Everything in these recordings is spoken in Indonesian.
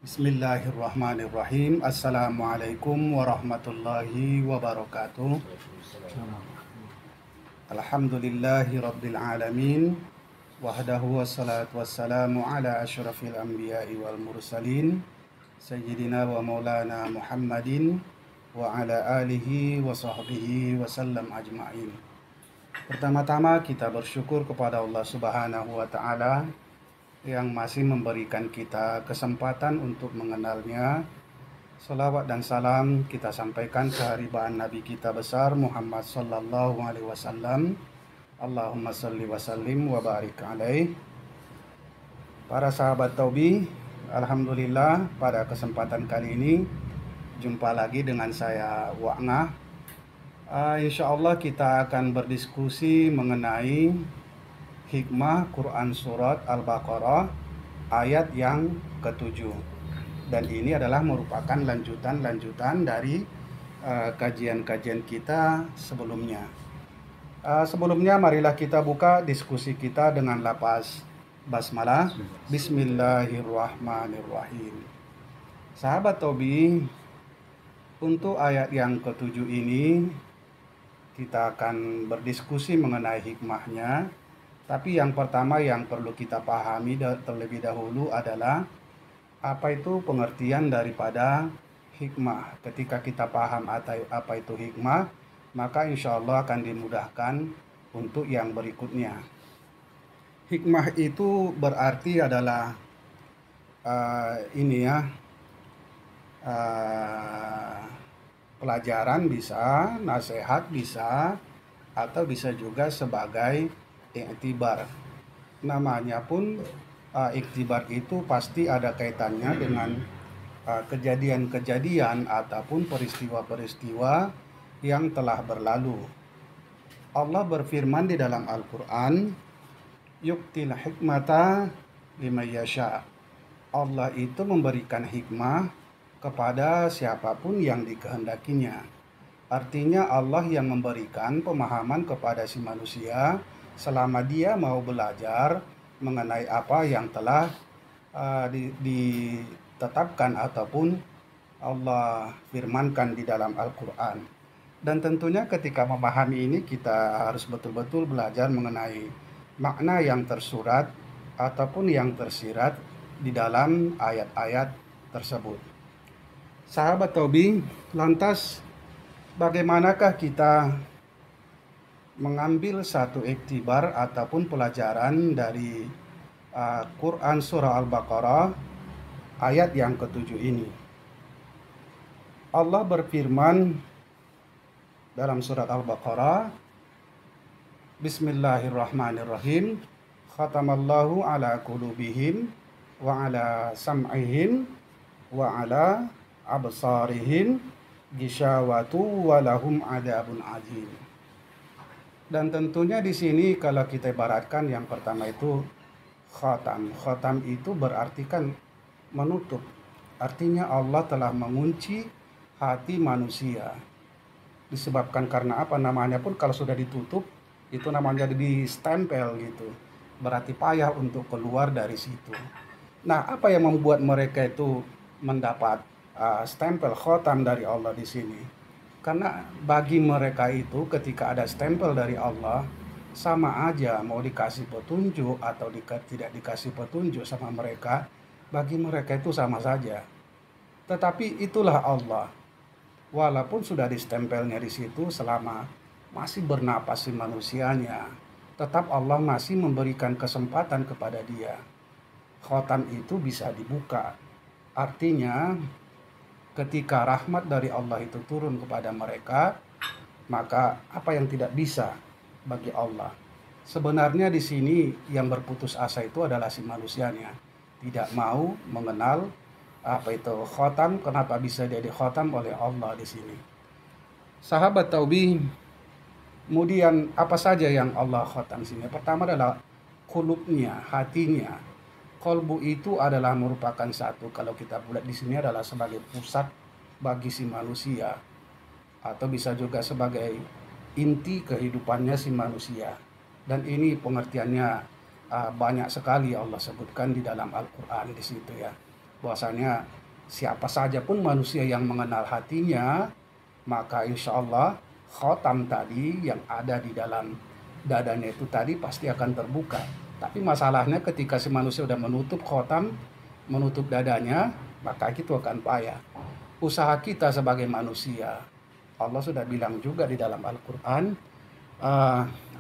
Bismillahirrahmanirrahim. Assalamualaikum warahmatullahi wabarakatuh. Alhamdulillahi rabbil alamin. Wahdahu wassalatu wassalamu ala asyrafil anbiya'i wal mursalin. Sayyidina wa maulana Muhammadin wa ala alihi wa sahbihi wa sallam ajma'in. Pertama-tama kita bersyukur kepada Allah Subhanahu wa ta'ala yang masih memberikan kita kesempatan untuk mengenalnya. Salawat dan salam kita sampaikan keharibaan Nabi kita besar Muhammad sallallahu alaihi wasallam. Allahumma salli wa sallim wa barik alaih. Para sahabat Taubi, alhamdulillah pada kesempatan kali ini jumpa lagi dengan saya Wa'ngah. Insyaallah kita akan berdiskusi mengenai hikmah Quran Surat Al-Baqarah ayat yang ke-7. Dan ini adalah merupakan lanjutan dari kajian-kajian kita sebelumnya. Sebelumnya marilah kita buka diskusi kita dengan lafaz basmalah. Bismillahirrahmanirrahim. Sahabat Tobi, untuk ayat yang ke-7 ini kita akan berdiskusi mengenai hikmahnya. Tapi yang pertama yang perlu kita pahami terlebih dahulu adalah apa itu pengertian daripada hikmah. Ketika kita paham apa itu hikmah, maka insya Allah akan dimudahkan untuk yang berikutnya. Hikmah itu berarti adalah pelajaran bisa, nasihat bisa, atau bisa juga sebagai iktibar. Namanya pun iktibar itu pasti ada kaitannya dengan kejadian-kejadian ataupun peristiwa-peristiwa yang telah berlalu. Allah berfirman di dalam Al-Quran, yuktil hikmata liman yasha. Allah itu memberikan hikmah kepada siapapun yang dikehendakinya. Artinya Allah yang memberikan pemahaman kepada si manusia selama dia mau belajar mengenai apa yang telah ditetapkan ataupun Allah firmankan di dalam Al-Quran. Dan tentunya ketika memahami ini kita harus betul-betul belajar mengenai makna yang tersurat ataupun yang tersirat di dalam ayat-ayat tersebut. Sahabat Tobi, lantas bagaimanakah kita mengambil satu iktibar ataupun pelajaran dari Quran Surah Al-Baqarah ayat yang ke-7 ini? Allah berfirman dalam surat Al-Baqarah, Bismillahirrahmanirrahim, khatamallahu ala qulubihim wa ala sam'ihim wa ala absarihim gishawatu wa lahum adabun azim. Dan tentunya di sini kalau kita ibaratkan yang pertama itu khatam. Khatam itu berarti kan menutup. Artinya Allah telah mengunci hati manusia. Disebabkan karena apa? Namanya pun kalau sudah ditutup itu namanya di stempel gitu. Berarti payah untuk keluar dari situ. Nah, apa yang membuat mereka itu mendapat stempel khatam dari Allah di sini? Karena bagi mereka itu ketika ada stempel dari Allah, sama aja mau dikasih petunjuk atau tidak dikasih petunjuk sama mereka, bagi mereka itu sama saja. Tetapi itulah Allah. Walaupun sudah distempelnya di situ selama masih bernapas si manusianya, tetap Allah masih memberikan kesempatan kepada dia. Khotam itu bisa dibuka. Artinya ketika rahmat dari Allah itu turun kepada mereka, maka apa yang tidak bisa bagi Allah? Sebenarnya di sini yang berputus asa itu adalah si manusianya. Tidak mau mengenal apa itu khotam, kenapa bisa jadi khotam oleh Allah di sini. Sahabat Taubi, kemudian apa saja yang Allah khotam sini? Pertama adalah kulubnya, hatinya. Kolbu itu adalah merupakan satu, kalau kita bulat di sini adalah sebagai pusat bagi si manusia, atau bisa juga sebagai inti kehidupannya si manusia. Dan ini pengertiannya banyak sekali Allah sebutkan di dalam Al-Quran di situ ya. bahwasanya siapa saja pun manusia yang mengenal hatinya, maka insya Allah khotam tadi yang ada di dalam dadanya itu tadi pasti akan terbuka. Tapi masalahnya ketika si manusia sudah menutup khotam, menutup dadanya, maka itu akan payah. Usaha kita sebagai manusia, Allah sudah bilang juga di dalam Al-Quran,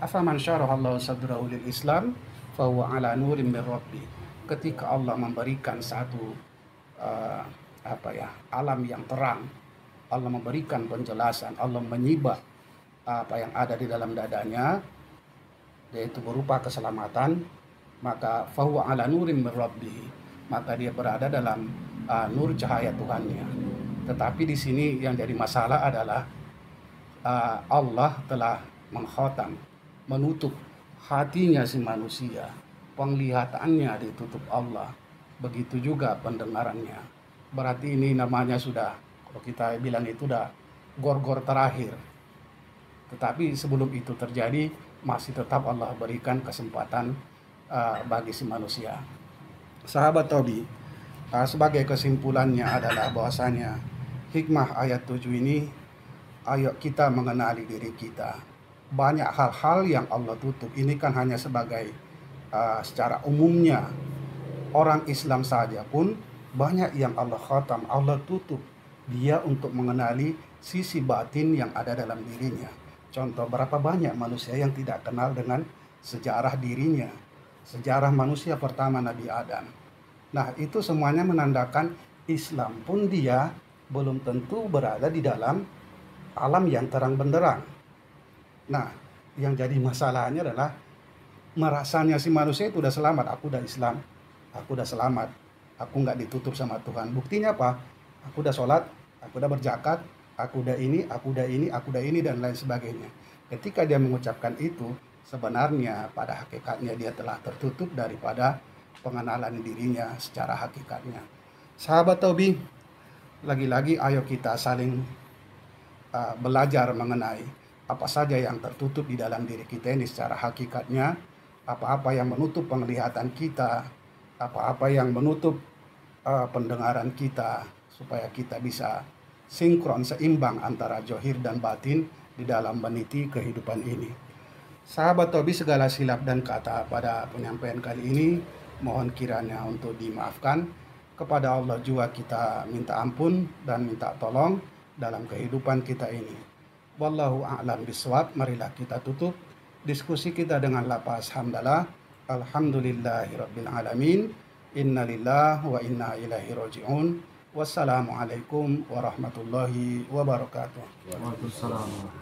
afaman syarahallahu sadrahu lil Islam fahuwa ala nurim min rabbi. Ketika Allah memberikan satu alam yang terang, Allah memberikan penjelasan, Allah menyibak apa yang ada di dalam dadanya, yaitu berupa keselamatan, maka fahuwa ala nurim min rabbi, maka dia berada dalam nur cahaya Tuhannya. Tetapi di sini yang jadi masalah adalah Allah telah mengkhatam, menutup hatinya si manusia, penglihatannya ditutup Allah, begitu juga pendengarannya. Berarti ini namanya sudah, kalau kita bilang itu udah gor-gor terakhir. Tetapi sebelum itu terjadi, masih tetap Allah berikan kesempatan bagi si manusia. Sahabat Tobi, sebagai kesimpulannya adalah bahwasanya hikmah ayat 7 ini, ayo kita mengenali diri kita. Banyak hal-hal yang Allah tutup. Ini kan hanya sebagai secara umumnya. Orang Islam saja pun banyak yang Allah khatam, Allah tutup dia untuk mengenali sisi batin yang ada dalam dirinya. Contoh, berapa banyak manusia yang tidak kenal dengan sejarah dirinya. Sejarah manusia pertama Nabi Adam. Nah, itu semuanya menandakan Islam pun dia belum tentu berada di dalam alam yang terang benderang. Nah, yang jadi masalahnya adalah merasanya si manusia itu udah selamat. Aku udah Islam, aku udah selamat, aku nggak ditutup sama Tuhan. Buktinya apa? Aku udah sholat, aku udah berzakat, aku udah ini, aku udah ini, aku udah ini, dan lain sebagainya. Ketika dia mengucapkan itu, sebenarnya pada hakikatnya dia telah tertutup daripada pengenalan dirinya secara hakikatnya. Sahabat Tobi, lagi-lagi ayo kita saling belajar mengenai apa saja yang tertutup di dalam diri kita ini secara hakikatnya, apa-apa yang menutup penglihatan kita, apa-apa yang menutup pendengaran kita, supaya kita bisa sinkron, seimbang antara johir dan batin di dalam meniti kehidupan ini. Sahabat Tobi, segala silap dan kata pada penyampaian kali ini mohon kiranya untuk dimaafkan. Kepada Allah juga kita minta ampun dan minta tolong dalam kehidupan kita ini. Wallahu a'lam bishawab. Marilah kita tutup diskusi kita dengan lafaz hamdalah. Alhamdulillahirabbil alamin. Innalillahi wa inna ilaihi raji'un. Wassalamualaikum warahmatullahi wabarakatuh. Waalaikumsalam.